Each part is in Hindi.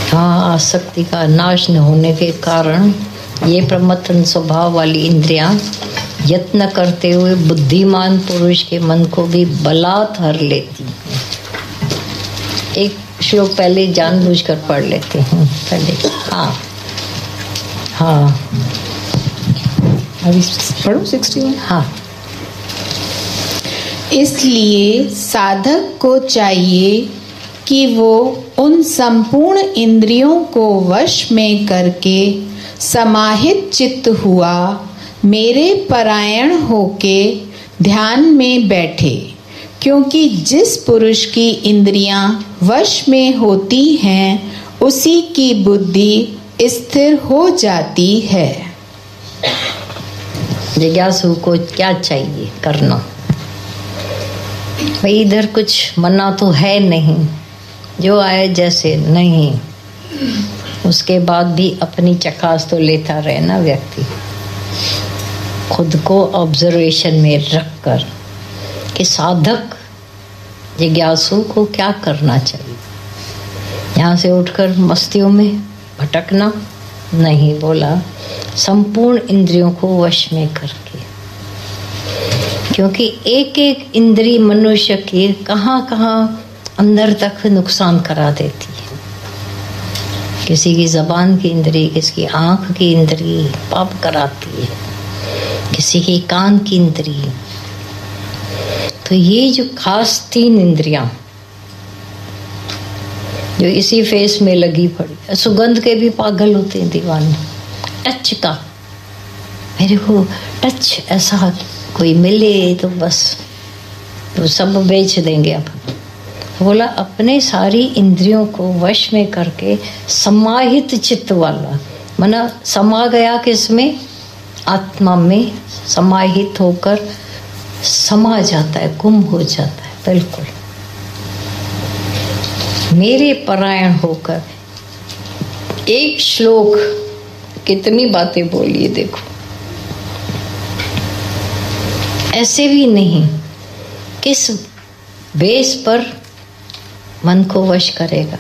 हाँ, आसक्ति का नाश न होने के कारण ये प्रमथन स्वभाव वाली इंद्रियां यत्न करते हुए बुद्धिमान पुरुष के मन को भी बलात् हर लेती हैं। एक श्लोक पहले जानबूझकर पढ़ लेते हैं पहले। हाँ अभी पढ़ो 61। हाँ। इसलिए साधक को चाहिए कि वो उन संपूर्ण इंद्रियों को वश में करके समाहित चित्त हुआ मेरे परायण होके ध्यान में बैठे, क्योंकि जिस पुरुष की इंद्रियां वश में होती हैं उसी की बुद्धि स्थिर हो जाती है। जिज्ञासु को क्या चाहिए करना? भाई इधर कुछ मना तो है नहीं, जो आए जैसे नहीं, उसके बाद भी अपनी चकास तो लेता रहे ना व्यक्ति, खुद को ऑब्जर्वेशन में रखकर कि साधक जिज्ञासु को क्या करना चाहिए। यहाँ से उठकर मस्तियों में भटकना नहीं, बोला संपूर्ण इंद्रियों को वश में करके, क्योंकि एक एक इंद्री मनुष्य के कहाँ कहाँ अंदर तक नुकसान करा देती है। किसी की जबान की इंद्री, किसी की आंख की इंद्री पाप कराती है, किसी की कान की इंद्री। तो ये जो खास 3 इंद्रियां जो इसी फेस में लगी पड़ी, सुगंध के भी पागल होते हैं दीवाने। टच का, मेरे को टच ऐसा कोई मिले तो बस तो सब बेच देंगे। अब बोला अपने सारी इंद्रियों को वश में करके समाहित चित्त वाला, माना समा गया किसमें? आत्मा में समाहित होकर समा जाता है, गुम हो जाता है बिल्कुल। मेरे परायण होकर, एक श्लोक कितनी बातें बोली है देखो। ऐसे भी नहीं, किस बेस पर मन को वश करेगा?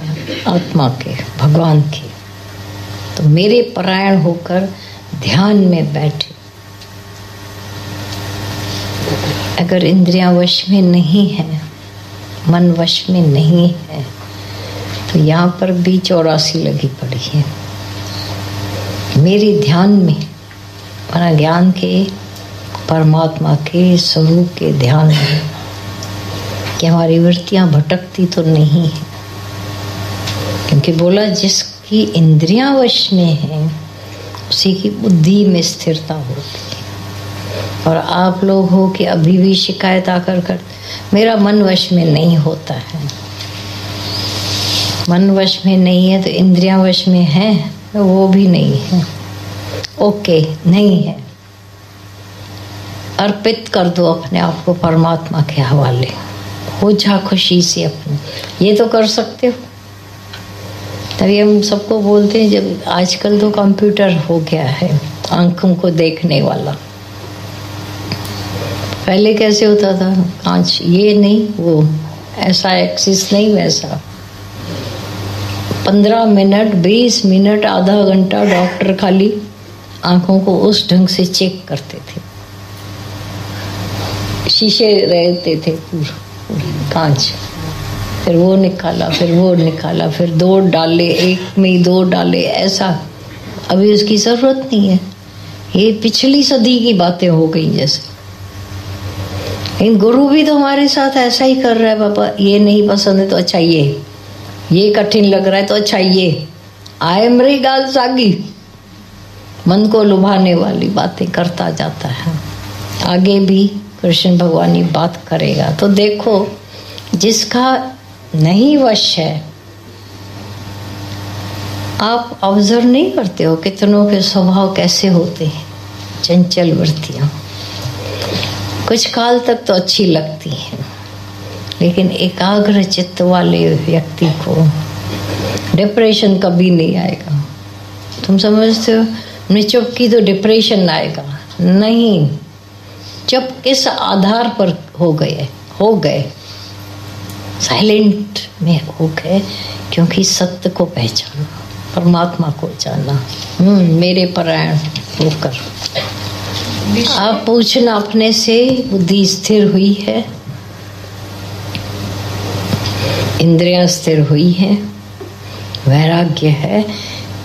आत्मा के, भगवान के। तो मेरे परायण होकर ध्यान में बैठे। अगर इंद्रियां वश में नहीं है, मन वश में नहीं है, तो यहाँ पर भी 84 लगी पड़ी है। मेरी ध्यान में, माना ज्ञान के, परमात्मा के स्वरूप के ध्यान में, कि हमारी वृत्तियां भटकती तो नहीं है। क्योंकि बोला जिसकी इंद्रियां वश में है उसी की बुद्धि में स्थिरता होती है। और आप लोग हो कि अभी भी शिकायत आकर कर मेरा मन वश में नहीं होता है। मन वश में नहीं है तो इंद्रियां वश में है तो वो भी नहीं है। ओके, नहीं है, अर्पित कर दो अपने आप को परमात्मा के हवाले, हो जा खुशी से अपने। ये तो कर सकते हो। तभी हम सबको बोलते हैं, जब आजकल तो कंप्यूटर हो गया है आंखों को देखने वाला। पहले कैसे होता था? कांच, ये नहीं वो, ऐसा एक्सिस नहीं वैसा। 15 मिनट, 20 मिनट, आधा घंटा डॉक्टर खाली आंखों को उस ढंग से चेक करते थे। शीशे रहते थे पूरा कांच, फिर वो निकाला, फिर वो निकाला, फिर 2 डाले, एक में 2 डाले, ऐसा। अभी उसकी जरूरत नहीं है। ये पिछली सदी की बातें हो गई जैसे। इन गुरु भी तो हमारे साथ ऐसा ही कर रहा है। बाबा ये नहीं पसंद है तो अच्छा ये कठिन लग रहा है तो अच्छा ये आए मरी गाल सागी, मन को लुभाने वाली बातें करता जाता है। आगे भी कृष्ण भगवान ही बात करेगा। तो देखो, जिसका नहीं वश है, आप ऑब्जर्व नहीं करते हो कितनों के स्वभाव कैसे होते हैं, चंचल वृत्तियां। कुछ काल तक तो अच्छी लगती हैं, लेकिन एकाग्र चित्त वाले व्यक्ति को डिप्रेशन कभी नहीं आएगा। तुम समझते हो हमने चुप की तो डिप्रेशन आएगा? नहीं। जब किस आधार पर हो गए साइलेंट में हो गए, क्योंकि सत्य को पहचाना। परमात्मा को जाना, मेरे परायण होकर। आप पूछना अपने से, बुद्धि स्थिर हुई है, इंद्रियां स्थिर हुई हैं, वैराग्य है,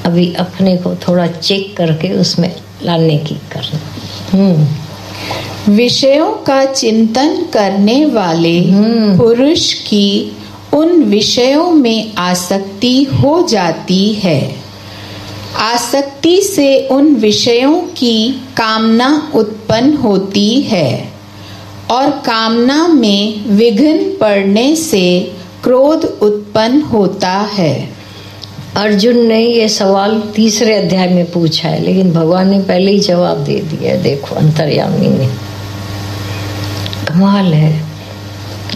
अभी अपने को थोड़ा चेक करके उसमें लाने की करना। विषयों का चिंतन करने वाले पुरुष की उन विषयों में आसक्ति हो जाती है। आसक्ति से उन विषयों की कामना उत्पन्न होती है और कामना में विघ्न पड़ने से क्रोध उत्पन्न होता है। अर्जुन ने ये सवाल 3 अध्याय में पूछा है, लेकिन भगवान ने पहले ही जवाब दे दिया है। देखो, अंतर्यामी ने, कमाल है।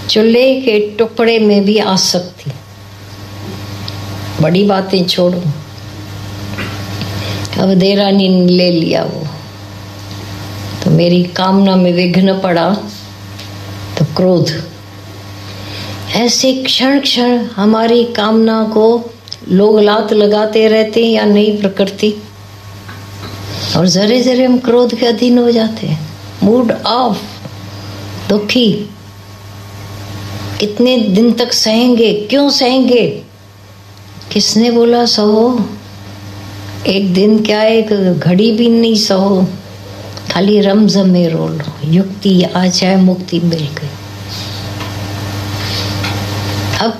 चूल्हे के टुकड़े में भी आसक्ति, बड़ी बातें छोड़ो। अब देरानी ने ले लिया वो, तो मेरी कामना में विघ्न पड़ा तो क्रोध। ऐसे क्षण क्षण हमारी कामना को लोग लात लगाते रहते हैं या नई प्रकृति, और जरे जरे हम क्रोध के अधीन हो जाते हैं। मूड ऑफ, दुखी। कितने दिन तक सहेंगे? क्यों सहेंगे? किसने बोला सहो? एक दिन क्या, एक घड़ी भी नहीं सहो, खाली रमज़म में रो लो। युक्ति आ जाए, मुक्ति मिल गई। अब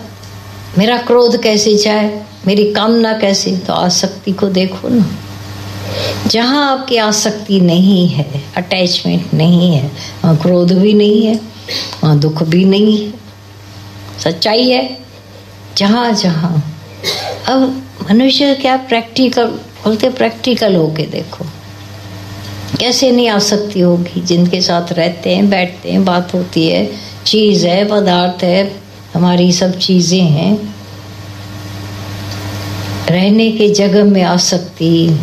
मेरा क्रोध कैसे जाए, मेरी कामना कैसे? तो आसक्ति को देखो ना। जहाँ आपकी आसक्ति नहीं है, अटैचमेंट नहीं है, वहाँ क्रोध भी नहीं है, वहाँ दुख भी नहीं है। सच्चाई है। जहाँ जहाँ अब मनुष्य क्या प्रैक्टिकल बोलते, प्रैक्टिकल होके देखो कैसे नहीं आसक्ति होगी। जिनके साथ रहते हैं, बैठते हैं, बात होती है, चीज़ है, पदार्थ है, हमारी सब चीज़ें हैं। रहने के जगह में आसक्ति,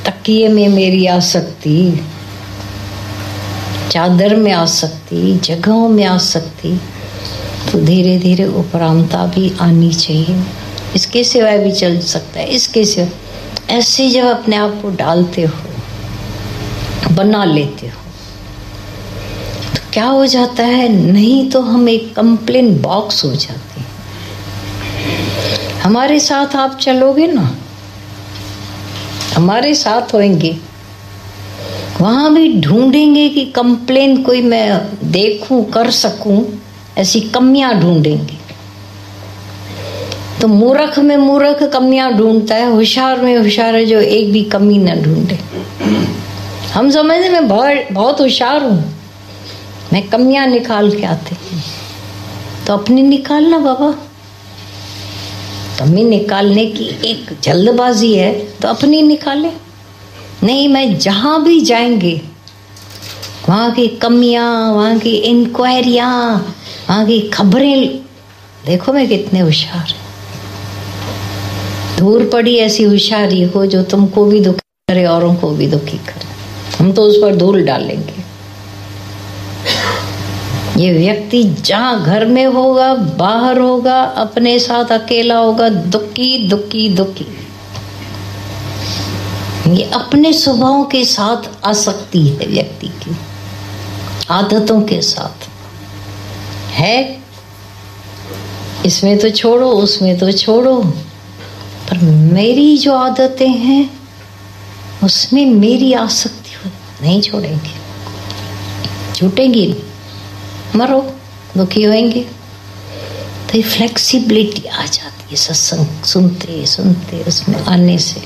तकिए में मेरी आसक्ति, चादर में आसक्ति, जगहों में आसक्ति, तो धीरे धीरे उपरामता भी आनी चाहिए। इसके सिवाय भी चल सकता है, इसके सिवाय। ऐसे जब अपने आप को डालते हो, बना लेते हो, तो क्या हो जाता है? नहीं तो हम एक कंप्लेन बॉक्स हो जाते हैं। हमारे साथ आप चलोगे ना, हमारे साथ होंगे, वहां भी ढूंढेंगे कि कंप्लेन कोई मैं देखूं, कर सकूं, ऐसी कमियां ढूंढेंगे। तो मूर्ख में मूर्ख कमियां ढूंढता है, होशियार में होशियार है जो एक भी कमी न ढूंढे। हम समझते मैं बहुत होशियार हूं, मैं कमियां निकाल के आते। तो अपनी निकालना बाबा। कमी निकालने की एक जल्दबाजी है तो अपनी निकाले। नहीं, मैं जहां भी जाएंगे वहां की कमियां, वहां की इंक्वायरियां, वहां की खबरें, देखो मैं कितने होशियार है। दूर पड़ी ऐसी होशियारी हो जो तुमको भी दुखी करे, औरों को भी दुखी करे। हम तो उस पर धूल डालेंगे। ये व्यक्ति जहां घर में होगा, बाहर होगा, अपने साथ अकेला होगा, दुखी दुखी दुखी। ये अपने स्वभाव के साथ आसक्ति है व्यक्ति की, आदतों के साथ है। इसमें तो छोड़ो, उसमें तो छोड़ो, पर मेरी जो आदतें हैं उसमें मेरी आसक्ति हो, नहीं छोड़ेंगे, छूटेंगी नहीं। मरो, दुखी होंगे। तो ये फ्लेक्सिबिलिटी आ जाती है सत्संग सुनते सुनते, उसमें आने से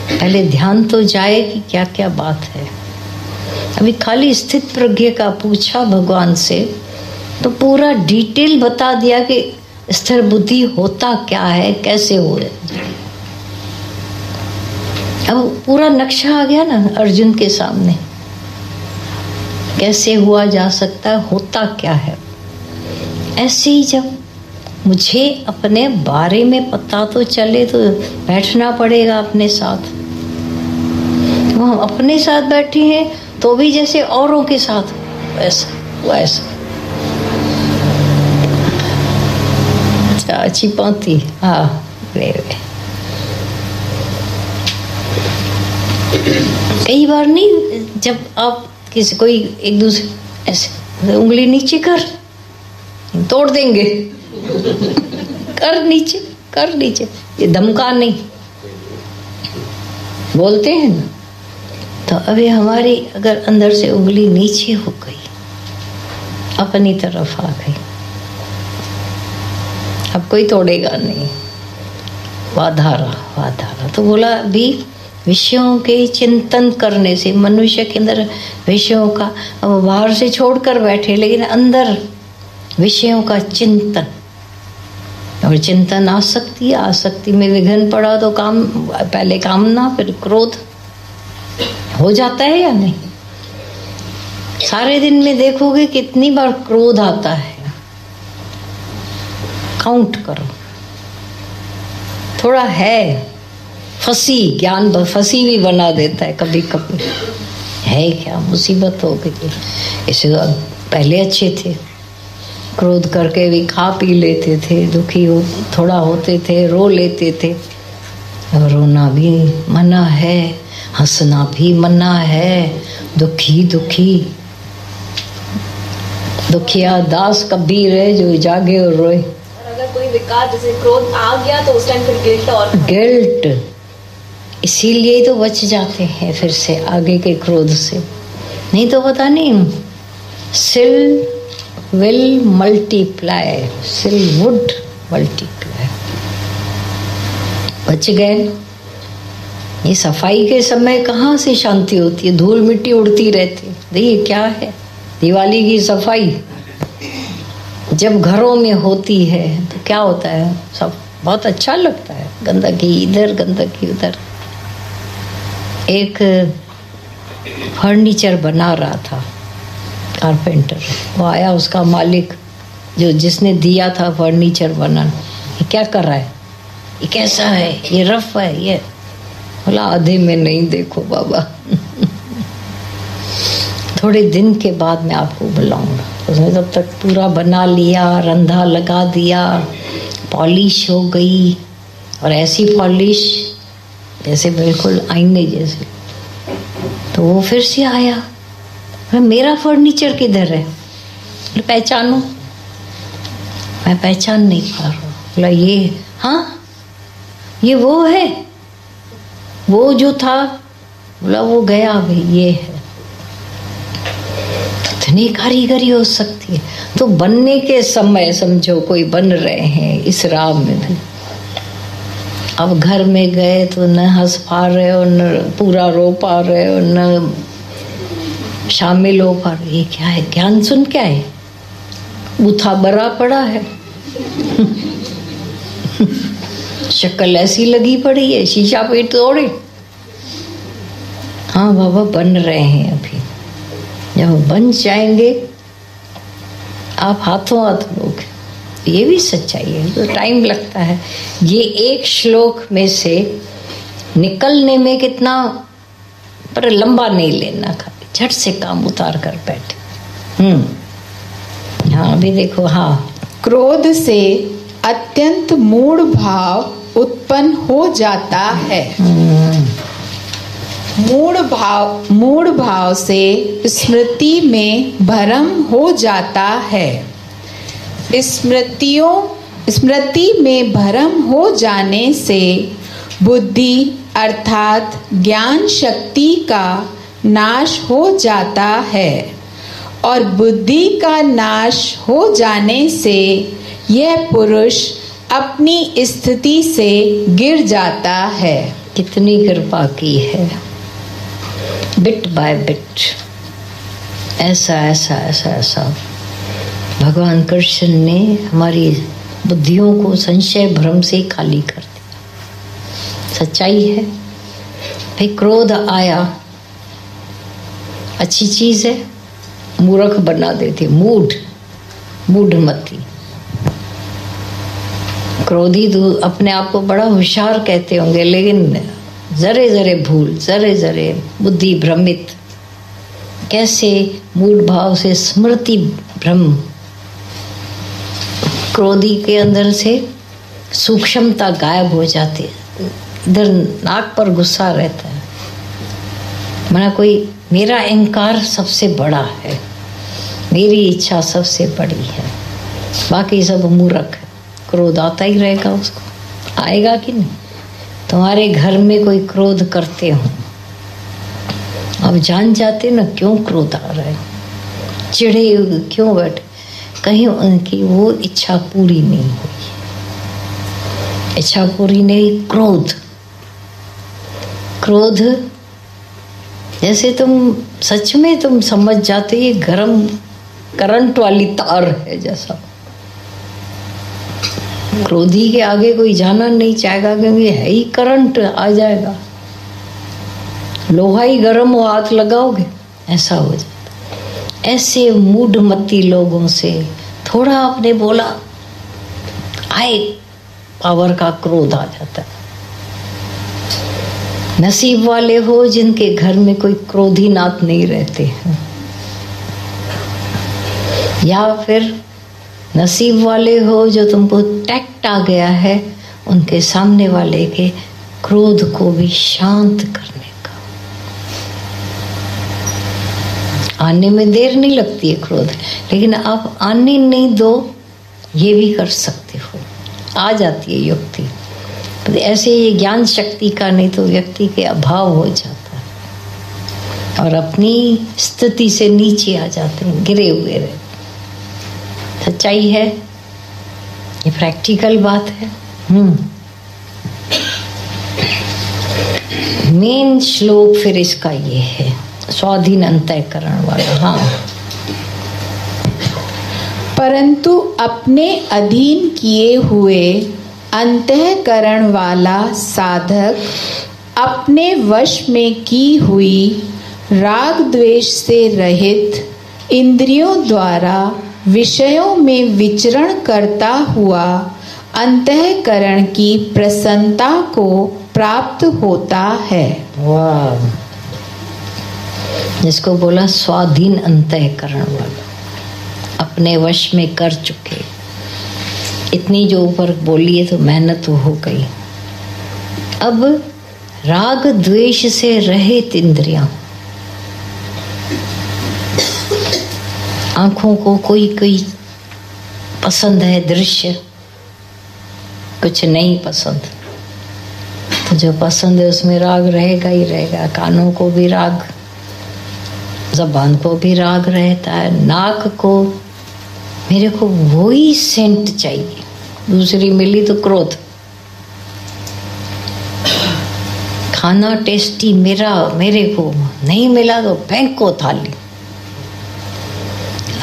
पहले ध्यान तो जाए कि क्या क्या बात है। अभी खाली स्थित प्रज्ञ का पूछा भगवान से तो पूरा डिटेल बता दिया कि स्थिर बुद्धि होता क्या है, कैसे हो। अब पूरा नक्शा आ गया ना अर्जुन के सामने, कैसे हुआ जा सकता है, होता क्या है। ऐसे ही जब मुझे अपने बारे में पता तो चले तो बैठना पड़ेगा अपने साथ। तो हम अपने साथ बैठे हैं तो भी जैसे औरों के साथ वैसा वैसा अच्छी पाती। हाँ, वे कई बार नहीं, जब आप किसी कोई एक दूसरे ऐसे उंगली नीचे कर, तोड़ देंगे। कर नीचे, कर नीचे, ये धमका नहीं, बोलते हैं ना। तो अभी हमारी अगर अंदर से उंगली नीचे हो गई, अपनी तरफ आ गई, अब कोई तोड़ेगा नहीं। वाधारा, वाधारा। तो बोला अभी विषयों के चिंतन करने से मनुष्य के अंदर विषयों का, अब बाहर से छोड़कर बैठे लेकिन अंदर विषयों का चिंतन, और चिंतन आसक्ति, आसक्ति में विघ्न पड़ा तो काम, पहले कामना फिर क्रोध हो जाता है या नहीं? सारे दिन में देखोगे कितनी बार क्रोध आता है, काउंट करो। थोड़ा है फंसी, ज्ञान फंसी भी बना देता है कभी कभी। है क्या मुसीबत हो गई, इसे पहले अच्छे थे, क्रोध करके भी खा पी लेते थे, दुखी हो थोड़ा होते थे, रो लेते थे। रोना भी मना है, हंसना भी मना है। दुखी दुखी दुखिया दास कबीर है जो जागे और रोए। अगर कोई विकार जैसे क्रोध आ गया तो उस टाइम फिर गिल्ट, और गिल्ट, इसीलिए तो बच जाते हैं फिर से आगे के क्रोध से। नहीं तो पता नहीं, सिल विल मल्टीप्लाई, सिल वुड मल्टीप्लाई। बच गए। ये सफाई के समय कहाँ से शांति होती है, धूल मिट्टी उड़ती रहती है। देखिए क्या है, दिवाली की सफाई जब घरों में होती है तो क्या होता है, सब बहुत अच्छा लगता है। गंदगी इधर, गंदगी उधर। एक फर्नीचर बना रहा था कारपेंटर, वो आया, उसका मालिक जो जिसने दिया था फर्नीचर बनाना, ये क्या कर रहा है, ये कैसा है, ये रफ है, ये। बोला आधे में नहीं, देखो बाबा थोड़े दिन के बाद मैं आपको बुलाऊंगा। उसने तब तक पूरा बना लिया, रंधा लगा दिया, पॉलिश हो गई, और ऐसी पॉलिश जैसे बिल्कुल आईने जैसे। तो वो फिर से आया, मेरा फर्नीचर किधर है? पहचानो। मैं पहचान नहीं पा रहा। बोला ये, हाँ ये वो है, वो जो था। बोला वो गया भाई, ये है। इतनी कारीगरी हो सकती है। तो बनने के समय समझो कोई बन रहे हैं इस राह में भी। अब घर में गए तो न हंस पा रहे हो, न पूरा रो पा रहे हो, न शामिल हो पा रहे। ये क्या है, ज्ञान सुन क्या है, बूथा बरा पड़ा है शक्ल ऐसी लगी पड़ी है, शीशा पे तोड़े। हाँ बाबा बन रहे हैं अभी, जब बन जाएंगे आप हाथों हाथ लोगे। ये भी सच्चाई है, तो टाइम लगता है। ये एक श्लोक में से निकलने में कितना, पर लंबा नहीं लेना, खाली झट से काम उतार कर बैठे। हाँ अभी देखो। हाँ, क्रोध से अत्यंत मूढ़ भाव उत्पन्न हो जाता है। मूढ़ भाव से स्मृति में भ्रम हो जाता है। स्मृति में भ्रम हो जाने से बुद्धि अर्थात ज्ञान शक्ति का नाश हो जाता है, और बुद्धि का नाश हो जाने से यह पुरुष अपनी स्थिति से गिर जाता है। कितनी कृपा की है, बिट बाय बिट, ऐसा ऐसा ऐसा ऐसा भगवान कृष्ण ने हमारी बुद्धियों को संशय भ्रम से खाली कर दिया। सच्चाई है भाई। क्रोध आया, अच्छी चीज है, मूर्ख बना देती, मूढ़मती। क्रोधी तो अपने आप को बड़ा होशियार कहते होंगे, लेकिन जरे जरे भूल, जरे जरे बुद्धि भ्रमित। कैसे मूढ़ भाव से स्मृति भ्रम, क्रोधी के अंदर से सूक्ष्मता गायब हो जाती है। इधर नाक पर गुस्सा रहता है, माना कोई मेरा अहंकार सबसे बड़ा है, मेरी इच्छा सबसे बड़ी है, बाकी सब मूर्ख है। क्रोध आता ही रहेगा, उसको आएगा कि नहीं। तुम्हारे घर में कोई क्रोध करते हो, अब जान जाते ना क्यों क्रोध आ रहा है, चिढ़े क्यों बैठे, कहीं उनकी वो इच्छा पूरी नहीं हुई। इच्छा पूरी नहीं, क्रोध। क्रोध जैसे तुम सच में तुम समझ जाते, ये गरम करंट वाली तार है जैसा। क्रोधी के आगे कोई जाना नहीं चाहेगा, क्योंकि है ही करंट, आ जाएगा। लोहा ही गर्म हो, हाथ लगाओगे ऐसा हो जाता। ऐसे मूढ़मती लोगों से थोड़ा आपने बोला, आए पावर का क्रोध आ जाता है। नसीब वाले हो जिनके घर में कोई क्रोधी नाथ नहीं रहते हैं, या फिर नसीब वाले हो जो तुमको टैक्ट आ गया है उनके सामने वाले के क्रोध को भी शांत करने का। आने में देर नहीं लगती है क्रोध, लेकिन आप आने नहीं दो, ये भी कर सकते हो, आ जाती है युक्ति। ऐसे ये ज्ञान शक्ति का नहीं तो व्यक्ति के अभाव हो जाता है और अपनी स्थिति से नीचे आ जाते हैं, गिरे हुए रहते। सच्चाई है, ये प्रैक्टिकल बात है। मेन श्लोक फिर इसका ये है, स्वाधीन अंतःकरण वाला। हाँ, परंतु अपने अधीन किए हुए अंतःकरण वाला साधक अपने वश में की हुई राग द्वेष से रहित इंद्रियों द्वारा विषयों में विचरण करता हुआ अंतःकरण की प्रसन्नता को प्राप्त होता है। वाह, जिसको बोला स्वाधीन अंतःकरण वाला, अपने वश में कर चुके। इतनी जो ऊपर बोली है तो मेहनत तो हो गई। अब राग द्वेष से रहित इंद्रियां, आंखों को कोई कोई पसंद है दृश्य, कुछ नहीं पसंद, तो जो पसंद है उसमें राग रहेगा ही रहेगा। कानों को भी राग, ज़बान को भी राग रहता है, नाक को मेरे को वही सेंट चाहिए, दूसरी मिली तो क्रोध। खाना टेस्टी मेरे को नहीं मिला तो फेंको थाली।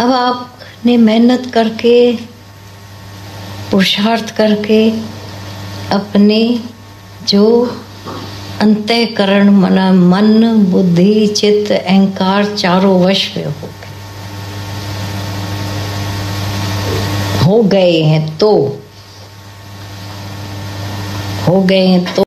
अब आपने मेहनत करके, पुरुषार्थ करके अपने जो अंतःकरण मन बुद्धि चित्त अहंकार चारों वश में हो गए हैं तो